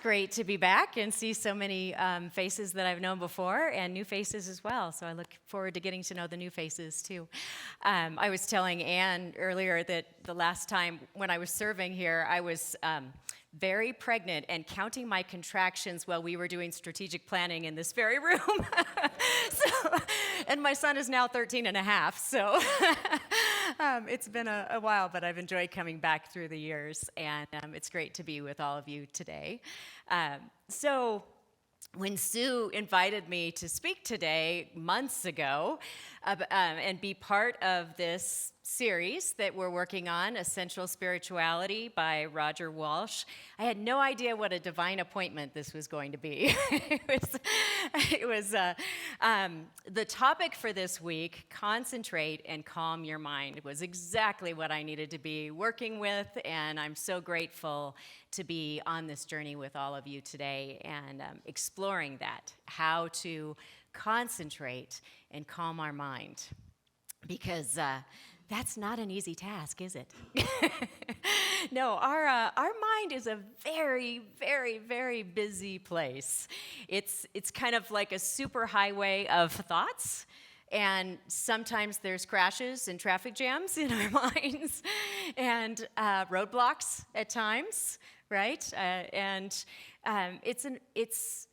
great to be back and see so many faces that I've known before and new faces as well. So I look forward to getting to know the new faces too. I was telling Anne earlier that the last time when I was serving here, I was very pregnant and counting my contractions while we were doing strategic planning in this very room. And my son is now 13 and a half, so it's been a while, but I've enjoyed coming back through the years, and it's great to be with all of you today. So when Sue invited me to speak today months ago and be part of this series that we're working on, Essential Spirituality by Roger Walsh, I had no idea what a divine appointment this was going to be. It was the topic for this week, Concentrate and Calm Your Mind, was exactly what I needed to be working with, and I'm so grateful to be on this journey with all of you today and exploring that, how to concentrate and calm our mind. Because that's not an easy task, is it? No, our mind is a very, very, very busy place. It's kind of like a super highway of thoughts, and sometimes there's crashes and traffic jams in our minds, and roadblocks at times, right? It's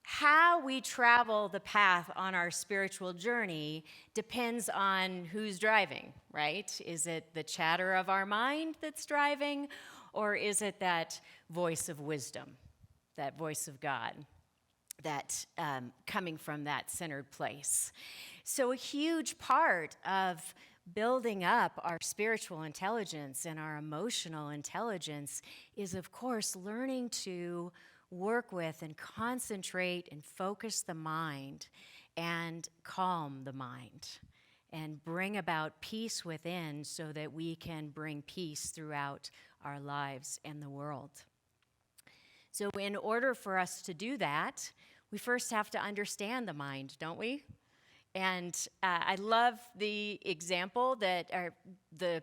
how we travel the path on our spiritual journey depends on who's driving, right? Is it the chatter of our mind that's driving, or is it that voice of wisdom, that voice of God, that coming from that centered place? So a huge part of building up our spiritual intelligence and our emotional intelligence is, of course, learning to work with and concentrate and focus the mind and calm the mind and bring about peace within so that we can bring peace throughout our lives and the world. So in order for us to do that, we first have to understand the mind, don't we? And I love the example that, or the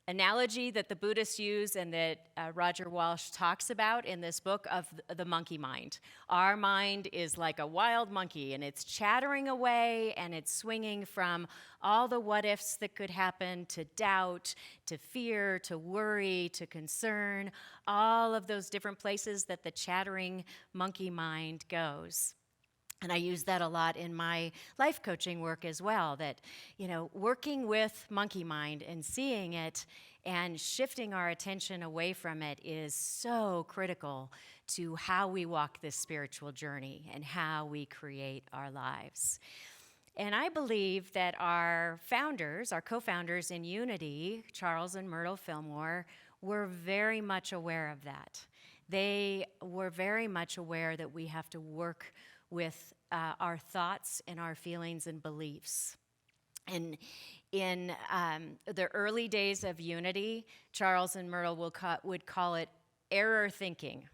analogy that the Buddhists use and that Roger Walsh talks about in this book of the monkey mind. Our mind is like a wild monkey, and it's chattering away, and it's swinging from all the what-ifs that could happen to doubt, to fear, to worry, to concern, all of those different places that the chattering monkey mind goes. And I use that a lot in my life coaching work as well, that, working with monkey mind and seeing it and shifting our attention away from it is so critical to how we walk this spiritual journey and how we create our lives. And I believe that our co-founders in Unity, Charles and Myrtle Fillmore, were very much aware of that. They were very much aware that we have to work with our thoughts and our feelings and beliefs. And in the early days of Unity, Charles and Myrtle would call it error thinking,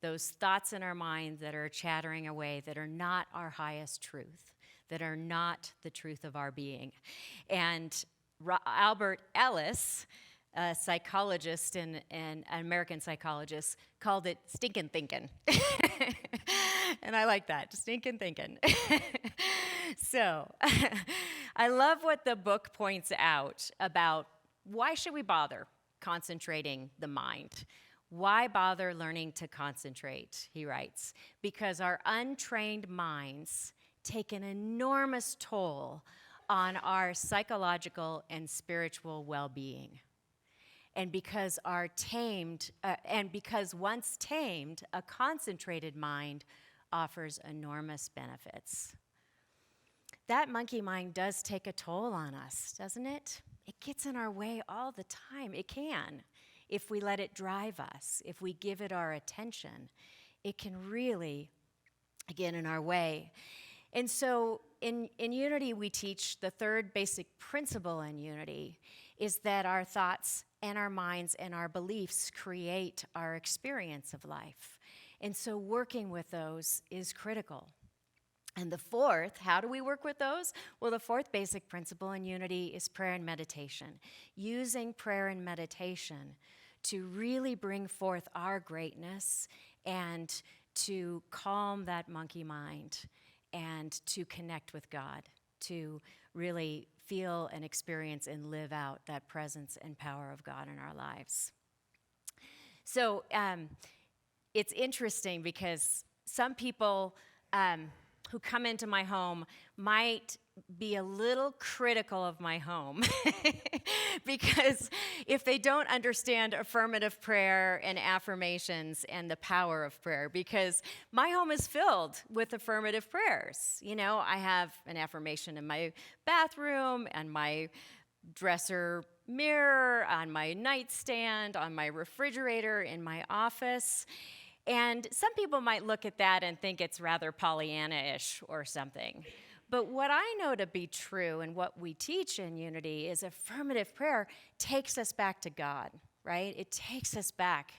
those thoughts in our mind that are chattering away, that are not our highest truth, that are not the truth of our being. And Albert Ellis, a psychologist and an American psychologist, called it stinkin' thinking. And I like that, stinkin' thinking. So I love what the book points out about why should we bother concentrating the mind? Why bother learning to concentrate, he writes, because our untrained minds take an enormous toll on our psychological and spiritual well-being. And because once tamed, a concentrated mind offers enormous benefits. That monkey mind does take a toll on us, doesn't it? It gets in our way all the time. It can, if we let it drive us, if we give it our attention. It can really get in our way. And so in Unity, we teach the third basic principle in Unity is that our thoughts and our minds and our beliefs create our experience of life. And so working with those is critical. And the fourth, how do we work with those? Well, the fourth basic principle in Unity is prayer and meditation. Using prayer and meditation to really bring forth our greatness and to calm that monkey mind and to connect with God, to really feel and experience and live out that presence and power of God in our lives. So it's interesting because some people who come into my home might be a little critical of my home because if they don't understand affirmative prayer and affirmations and the power of prayer, because my home is filled with affirmative prayers. You know, I have an affirmation in my bathroom and my dresser mirror, on my nightstand, on my refrigerator, in my office. And some people might look at that and think it's rather Pollyanna-ish or something. But what I know to be true and what we teach in Unity is affirmative prayer takes us back to God, right? It takes us back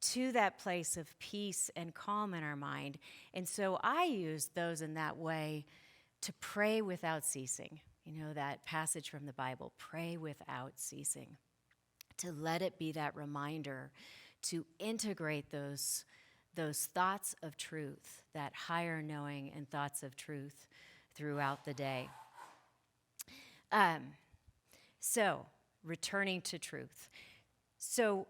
to that place of peace and calm in our mind. And so I use those in that way to pray without ceasing. You know, that passage from the Bible, pray without ceasing. To let it be that reminder to integrate those thoughts of truth, that higher knowing and thoughts of truth throughout the day. So, returning to truth. So,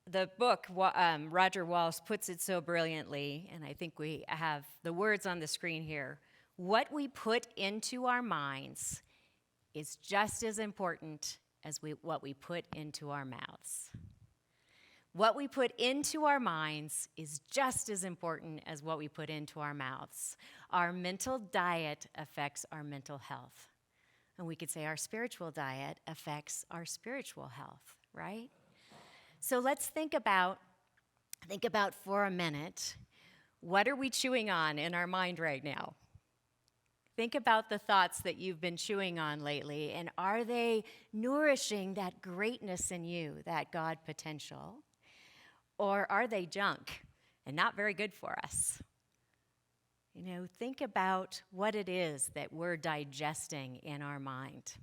the book, Roger Walsh puts it so brilliantly, and I think we have the words on the screen here. What we put into our minds is just as important as what we put into our mouths. What we put into our minds is just as important as what we put into our mouths. Our mental diet affects our mental health. And we could say our spiritual diet affects our spiritual health, right? So let's think about for a minute, what are we chewing on in our mind right now? Think about the thoughts that you've been chewing on lately, and are they nourishing that greatness in you, that God potential? Or are they junk and not very good for us? You know, think about what it is that we're digesting in our mind.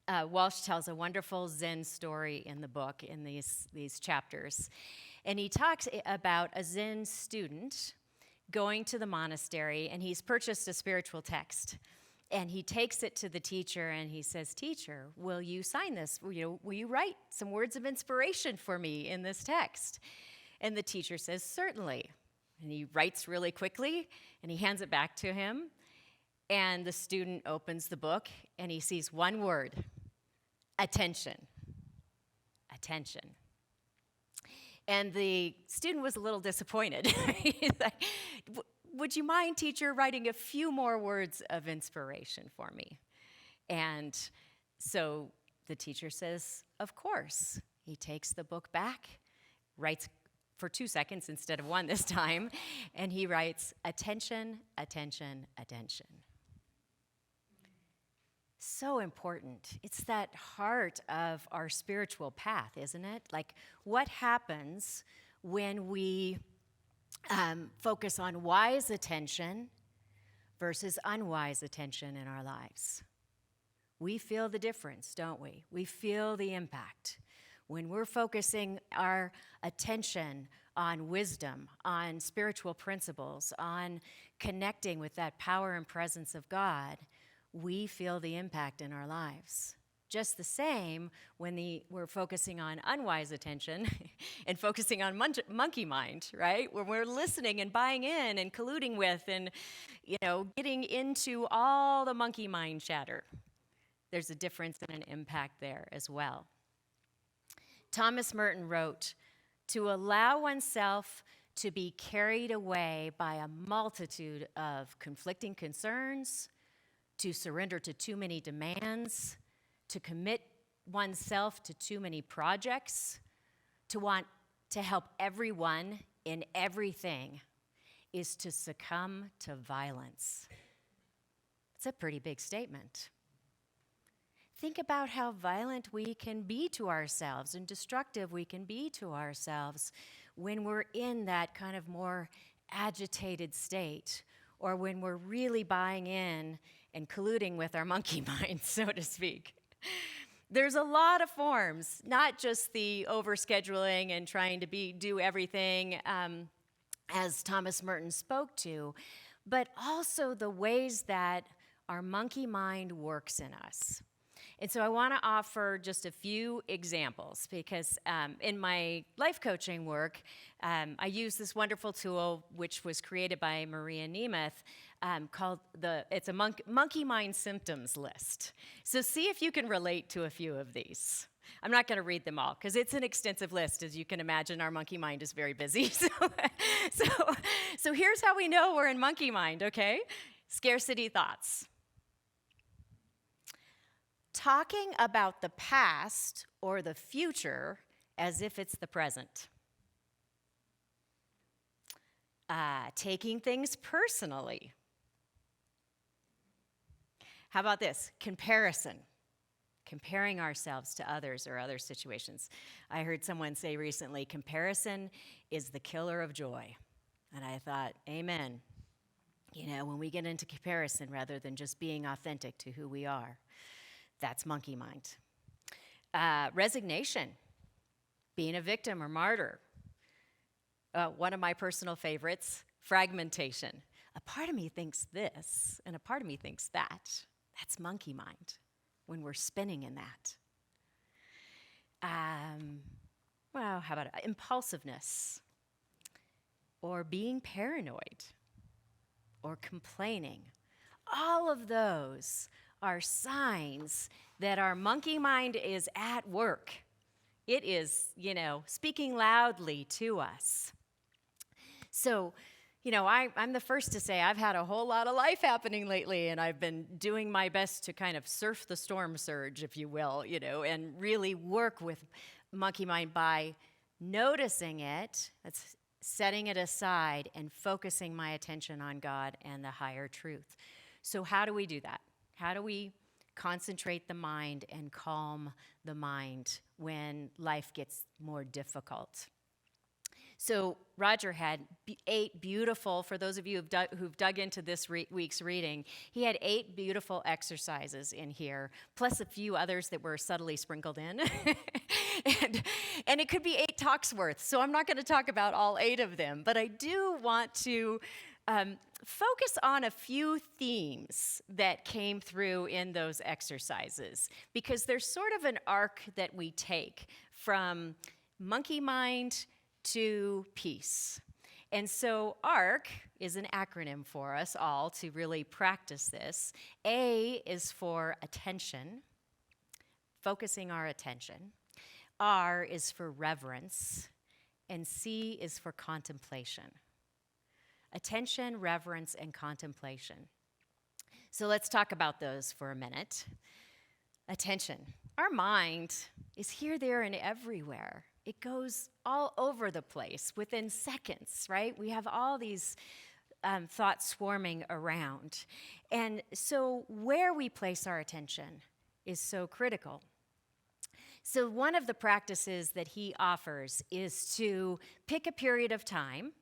Walsh tells a wonderful Zen story in the book, in these chapters. And he talks about a Zen student going to the monastery, and he's purchased a spiritual text. And he takes it to the teacher, and he says, "Teacher, will you sign this? Will you write some words of inspiration for me in this text?" And the teacher says, "Certainly." And he writes really quickly, and he hands it back to him. And the student opens the book, and he sees one word: attention. Attention. And the student was a little disappointed. He's like, "Would you mind, teacher, writing a few more words of inspiration for me?" And so the teacher says, "Of course." He takes the book back, writes for 2 seconds instead of one this time, and he writes, "Attention, attention, attention." So important. It's that heart of our spiritual path, isn't it? Like, what happens when we focus on wise attention versus unwise attention in our lives? We feel the difference, don't we? We feel the impact. When we're focusing our attention on wisdom, on spiritual principles, on connecting with that power and presence of God, we feel the impact in our lives. Just the same when we're focusing on unwise attention and focusing on monkey mind, right? When we're listening and buying in and colluding with and, getting into all the monkey mind chatter. There's a difference and an impact there as well. Thomas Merton wrote, "To allow oneself to be carried away by a multitude of conflicting concerns, to surrender to too many demands, to commit oneself to too many projects, to want to help everyone in everything, is to succumb to violence." It's a pretty big statement. Think about how violent we can be to ourselves and destructive we can be to ourselves when we're in that kind of more agitated state, or when we're really buying in and colluding with our monkey mind, so to speak. There's a lot of forms, not just the overscheduling and trying to do everything, as Thomas Merton spoke to, but also the ways that our monkey mind works in us. And so I want to offer just a few examples because in my life coaching work, I use this wonderful tool which was created by Maria Nemeth called it's a monkey mind symptoms list. So see if you can relate to a few of these. I'm not going to read them all because it's an extensive list. As you can imagine, our monkey mind is very busy. So here's how we know we're in monkey mind, okay? Scarcity thoughts. Talking about the past or the future as if it's the present. Taking things personally. How about this? Comparison. Comparing ourselves to others or other situations. I heard someone say recently, comparison is the killer of joy. And I thought, amen. You know, when we get into comparison rather than just being authentic to who we are, that's monkey mind. Resignation, being a victim or martyr. One of my personal favorites, fragmentation. A part of me thinks this, and a part of me thinks that. That's monkey mind, when we're spinning in that. Well, how about impulsiveness? Or being paranoid? Or complaining? All of those are signs that our monkey mind is at work. It is, speaking loudly to us. So, I'm the first to say I've had a whole lot of life happening lately, and I've been doing my best to kind of surf the storm surge, if you will, and really work with monkey mind by noticing it, that's setting it aside and focusing my attention on God and the higher truth. So how do we do that? How do we concentrate the mind and calm the mind when life gets more difficult? So Roger had 8 beautiful, for those of you who've dug into this week's reading, he had 8 beautiful exercises in here, plus a few others that were subtly sprinkled in. and it could be 8 talks worth, so I'm not going to talk about all 8 of them, but I do want to focus on a few themes that came through in those exercises, because there's sort of an arc that we take from monkey mind to peace. And so ARC is an acronym for us all to really practice this. A is for attention, focusing our attention. R is for reverence, and C is for contemplation. Attention, reverence, and contemplation. So let's talk about those for a minute. Attention. Our mind is here, there, and everywhere. It goes all over the place within seconds, right? We have all these thoughts swarming around. And so where we place our attention is so critical. So one of the practices that he offers is to pick a period of time,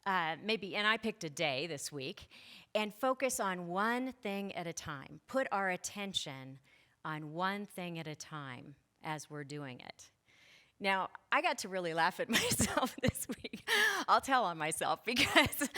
and I picked a day this week, and focus on one thing at a time. Put our attention on one thing at a time as we're doing it. Now, I got to really laugh at myself this week. I'll tell on myself because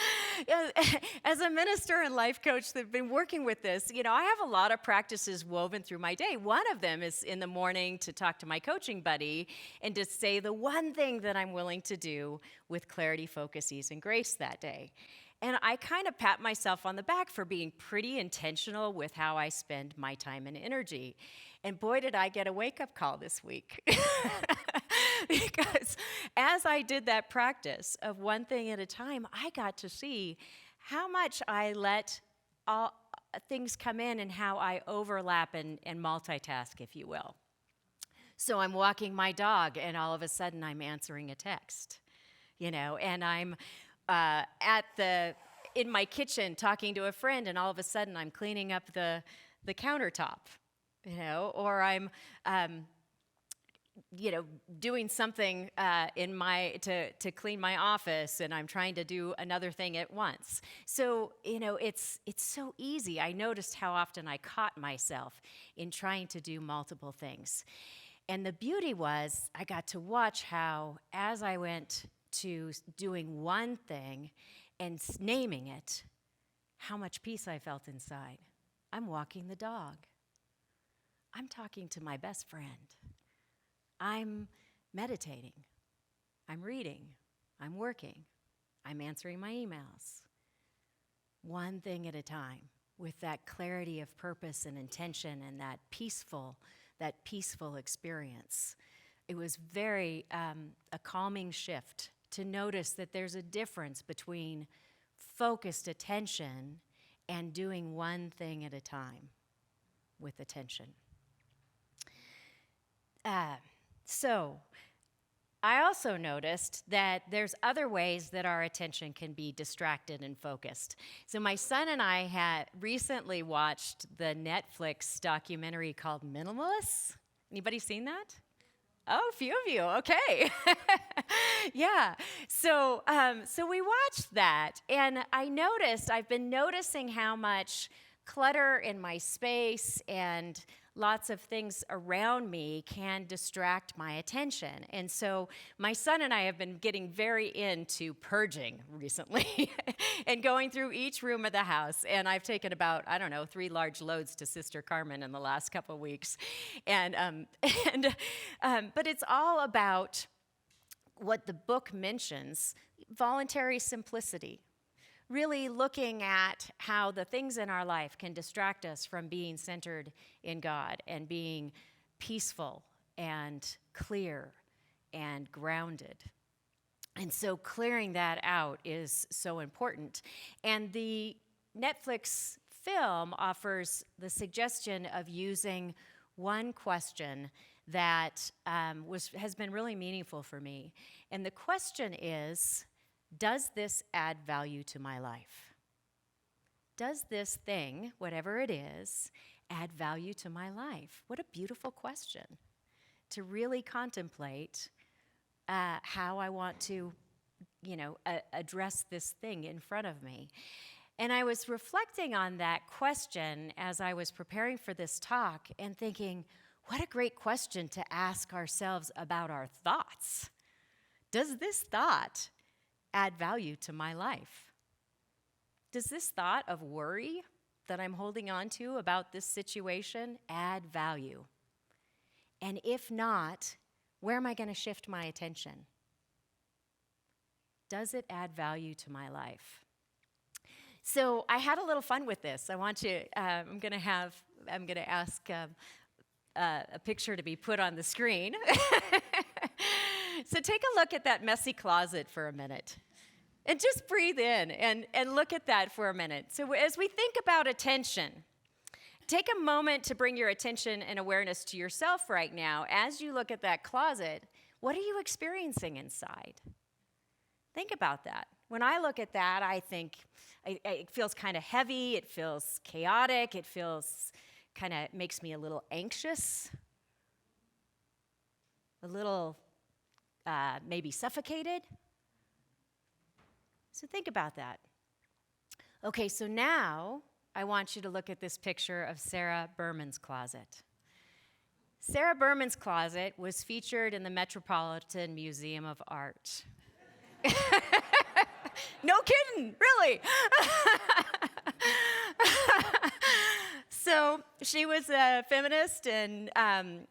as a minister and life coach that's been working with this, I have a lot of practices woven through my day. One of them is in the morning to talk to my coaching buddy and to say the one thing that I'm willing to do with clarity, focus, ease, and grace that day. And I kind of pat myself on the back for being pretty intentional with how I spend my time and energy. And boy, did I get a wake-up call this week. Because as I did that practice of one thing at a time, I got to see how much I let all things come in and how I overlap and multitask, if you will. So I'm walking my dog, and all of a sudden I'm answering a text, and I'm in my kitchen talking to a friend, and all of a sudden I'm cleaning up the countertop, or I'm doing something to clean my office, and I'm trying to do another thing at once. So it's so easy. I noticed how often I caught myself in trying to do multiple things, and the beauty was I got to watch how, as I went to doing one thing and naming it, how much peace I felt inside. I'm walking the dog. I'm talking to my best friend. I'm meditating, I'm reading, I'm working, I'm answering my emails. One thing at a time, with that clarity of purpose and intention and that peaceful experience. It was very a calming shift to notice that there's a difference between focused attention and doing one thing at a time with attention. So I also noticed that there's other ways that our attention can be distracted and focused. So my son and I had recently watched the Netflix documentary called Minimalists. Anybody seen that? Oh, a few of you. Okay. Yeah. So we watched that, and I've been noticing how much clutter in my space and lots of things around me can distract my attention. And so my son and I have been getting very into purging recently and going through each room of the house. And I've taken about, 3 large loads to Sister Carmen in the last couple of weeks. But it's all about what the book mentions, voluntary simplicity. Really looking at how the things in our life can distract us from being centered in God and being peaceful and clear and grounded. And so clearing that out is so important. And the Netflix film offers the suggestion of using one question that has been really meaningful for me. And the question is, does this add value to my life? Does this thing, whatever it is, add value to my life? What a beautiful question to really contemplate how I want to, address this thing in front of me. And I was reflecting on that question as I was preparing for this talk and thinking, what a great question to ask ourselves about our thoughts. Does this thought add value to my life? Does this thought of worry that I'm holding on to about this situation add value? And if not, where am I going to shift my attention? Does it add value to my life? So I had a little fun with this. I'm going to ask a picture to be put on the screen. So take a look at that messy closet for a minute. And just breathe in and look at that for a minute. So as we think about attention, take a moment to bring your attention and awareness to yourself right now. As you look at that closet, what are you experiencing inside? Think about that. When I look at that, I think it feels kind of heavy. It feels chaotic. It feels kind of makes me a little anxious, a little maybe suffocated. So think about that. Okay, so now I want you to look at this picture of Sarah Berman's closet. Sarah Berman's closet was featured in the Metropolitan Museum of Art. No kidding, really. So she was a feminist, and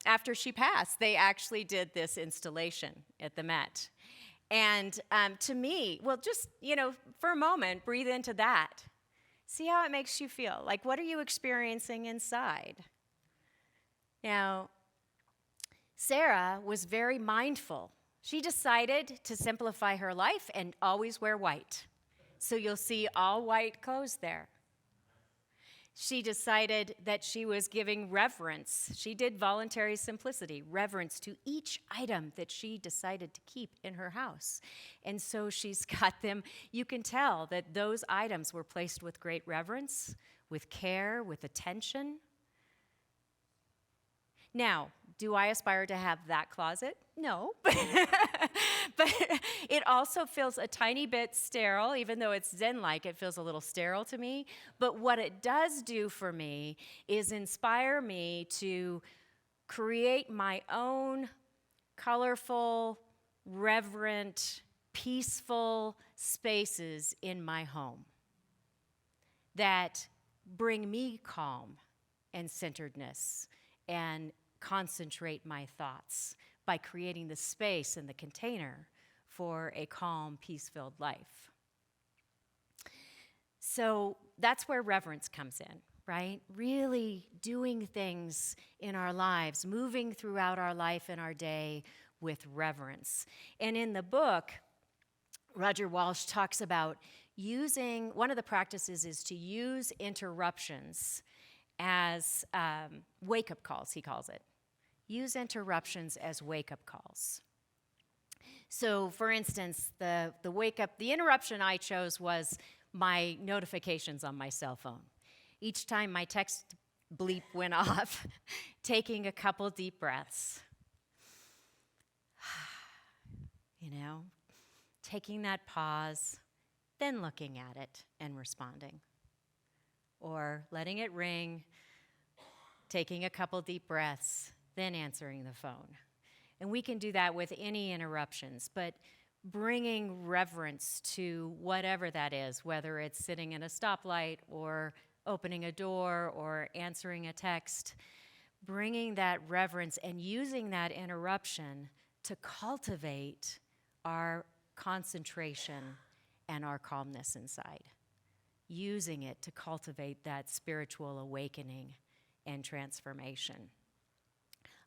after she passed, they actually did this installation at the Met. And to me, just, for a moment, breathe into that. See how it makes you feel. Like, what are you experiencing inside? Now, Sarah was very mindful. She decided to simplify her life and always wear white. So you'll see all white clothes there. She decided that she was giving reverence. She did voluntary simplicity, reverence to each item that she decided to keep in her house. And so she's got them. You can tell that those items were placed with great reverence, with care, with attention. Now, do I aspire to have that closet? No. But it also feels a tiny bit sterile, even though it's Zen-like, it feels a little sterile to me. But what it does do for me is inspire me to create my own colorful, reverent, peaceful spaces in my home that bring me calm and centeredness and concentrate my thoughts by creating the space and the container for a calm, peace-filled life. So that's where reverence comes in, right? Really doing things in our lives, moving throughout our life and our day with reverence. And in the book, Roger Walsh talks about one of the practices is to use interruptions as wake-up calls, he calls it. Use interruptions as wake-up calls. So, for instance, the interruption I chose was my notifications on my cell phone. Each time my text bleep went off, taking a couple deep breaths. Taking that pause, then looking at it and responding. Or letting it ring, taking a couple deep breaths, then answering the phone. And we can do that with any interruptions, but bringing reverence to whatever that is, whether it's sitting in a stoplight or opening a door or answering a text, bringing that reverence and using that interruption to cultivate our concentration and our calmness inside. Using it to cultivate that spiritual awakening and transformation.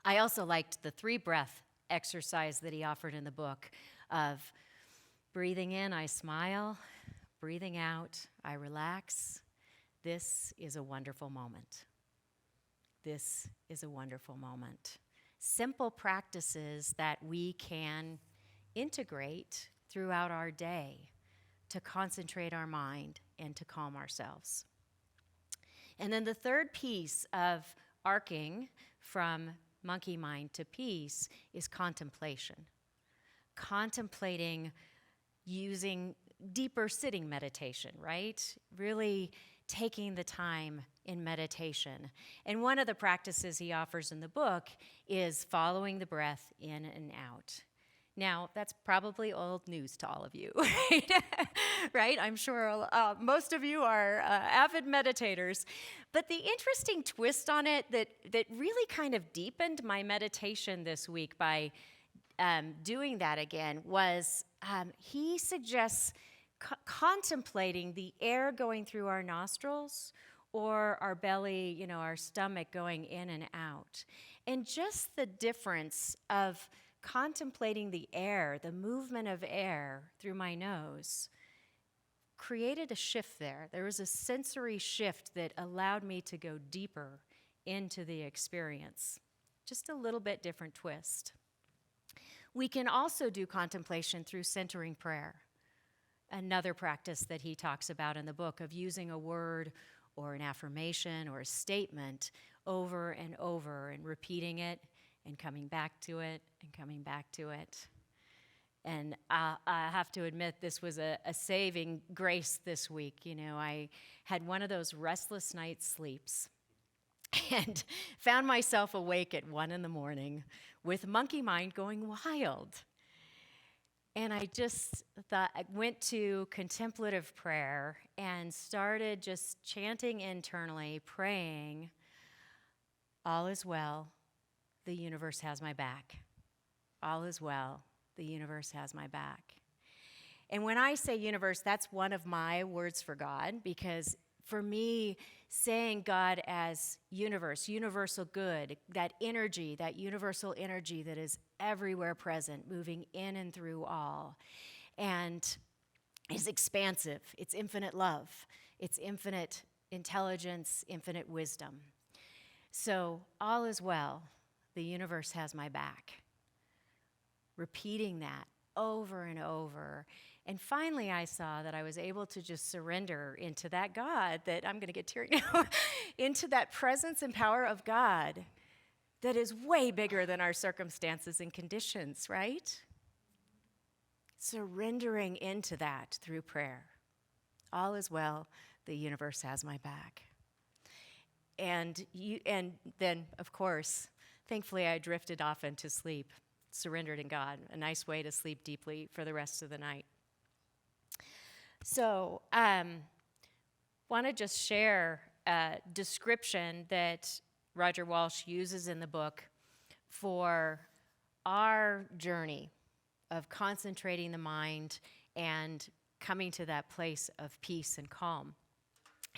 I also liked the 3-breath exercise that he offered in the book of breathing in, I smile, breathing out, I relax. This is a wonderful moment. This is a wonderful moment. Simple practices that we can integrate throughout our day to concentrate our mind and to calm ourselves. And then the third piece of arcing from monkey mind to peace is contemplation. Contemplating using deeper sitting meditation, right? Really taking the time in meditation. And one of the practices he offers in the book is following the breath in and out. Now, that's probably old news to all of you, right? Right? I'm sure most of you are avid meditators. But the interesting twist on it that really kind of deepened my meditation this week by doing that again was he suggests contemplating the air going through our nostrils or our belly, our stomach going in and out. And just the difference of contemplating the air, the movement of air through my nose, created a shift there. There was a sensory shift that allowed me to go deeper into the experience. Just a little bit different twist. We can also do contemplation through centering prayer. Another practice that he talks about in the book of using a word or an affirmation or a statement over and over and repeating it and coming back to it and coming back to it. And I have to admit, this was a saving grace this week. I had one of those restless night sleeps and found myself awake at 1 a.m. with monkey mind going wild. And I just went to contemplative prayer and started just chanting internally, praying, all is well, the universe has my back. All is well, the universe has my back. And when I say universe, that's one of my words for God, because for me, saying God as universe, universal good, that energy, that universal energy that is everywhere present, moving in and through all, and is expansive. It's infinite love. It's infinite intelligence, infinite wisdom. So all is well. The universe has my back. Repeating that over and over. And finally, I saw that I was able to just surrender into that God that I'm going to get teary now, into that presence and power of God that is way bigger than our circumstances and conditions, right? Surrendering into that through prayer. All is well, the universe has my back. And then, of course, thankfully I drifted off into sleep, surrendered in God, a nice way to sleep deeply for the rest of the night. So, want to just share a description that Roger Walsh uses in the book for our journey of concentrating the mind and coming to that place of peace and calm.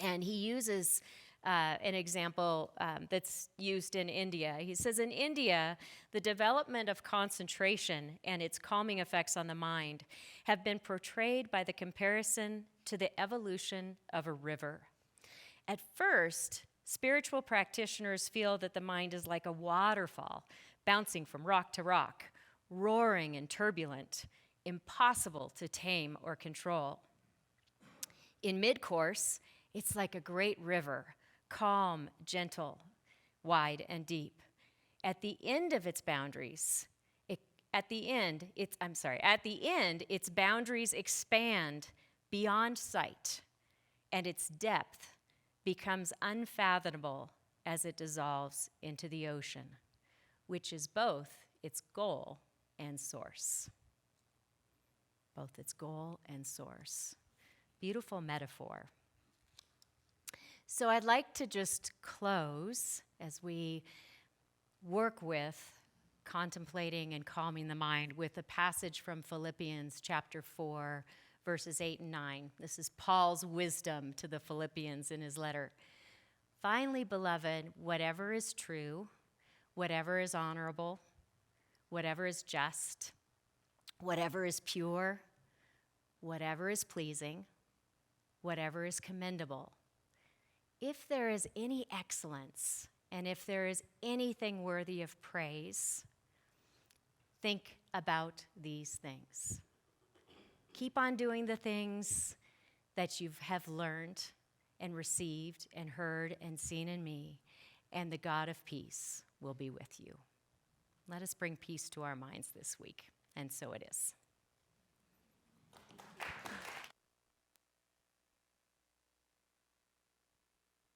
And he uses an example that's used in India. He says, in India, the development of concentration and its calming effects on the mind have been portrayed by the comparison to the evolution of a river. At first, spiritual practitioners feel that the mind is like a waterfall, bouncing from rock to rock, roaring and turbulent, impossible to tame or control. In mid-course, it's like a great river, calm, gentle, wide, and deep. At the end of its boundaries, its boundaries expand beyond sight, and its depth becomes unfathomable as it dissolves into the ocean, which is both its goal and source. Both its goal and source. Beautiful metaphor. So I'd like to just close as we work with contemplating and calming the mind with a passage from Philippians chapter 4, verses 8 and 9. This is Paul's wisdom to the Philippians in his letter. Finally, beloved, whatever is true, whatever is honorable, whatever is just, whatever is pure, whatever is pleasing, whatever is commendable, if there is any excellence, and if there is anything worthy of praise, think about these things. Keep on doing the things that you have learned and received and heard and seen in me, and the God of peace will be with you. Let us bring peace to our minds this week, and so it is.